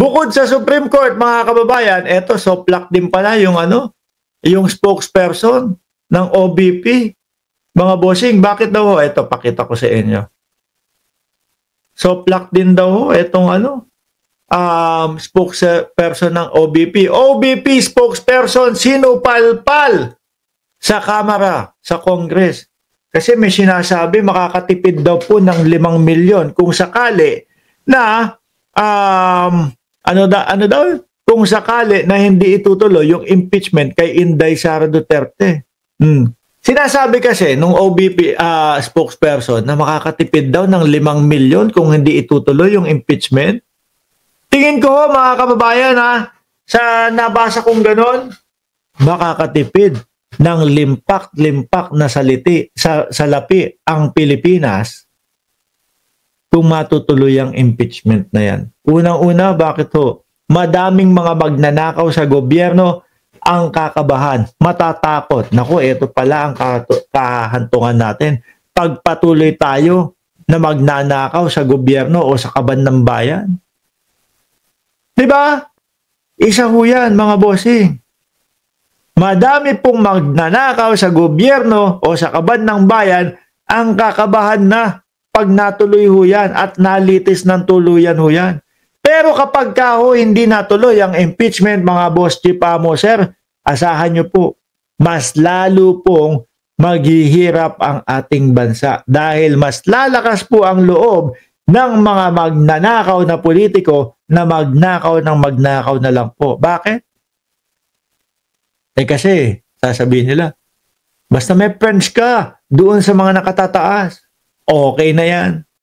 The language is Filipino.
Bukod sa Supreme Court, mga kababayan, eto, soplak din pala yung yung spokesperson ng OBP. Mga bossing, bakit daw ho? Eto, pakita ko sa inyo. Soplak din daw ho, etong spokesperson ng OBP. OBP spokesperson, sinupalpal sa Kamara, sa Congress. Kasi may sinasabi, makakatipid daw po ng 5 milyon kung sakali na kung sakali na hindi itutuloy yung impeachment kay Inday Sara Duterte. Sinasabi kasi nung OBP spokesperson na makakatipid daw ng 5 milyon kung hindi itutuloy yung impeachment. Tingin ko mga kababayan sa nabasa kong ganon, makakatipid ng limpak-limpak na salapi ang Pilipinas kung matutuloy ang impeachment na yan. Unang-una, bakit ho? Madaming mga magnanakaw sa gobyerno ang kakabahan, matatakot. Naku, ito pala ang kahantungan natin. Pagpatuloy tayo na magnanakaw sa gobyerno o sa kaban ng bayan. Diba? Isa ho yan, mga bossing. Madami pong magnanakaw sa gobyerno o sa kaban ng bayan ang kakabahan na pag natuloy ho yan at nalitis ng tuluyan ho yan. Pero kapag hindi natuloy ang impeachment, mga boss chief sir, asahan nyo po, mas lalo pong maghihirap ang ating bansa dahil mas lalakas po ang loob ng mga magnanakaw na politiko na magnakaw na lang po. Bakit? Kasi, sasabihin nila, basta may friends ka doon sa mga nakatataas, okay na yan.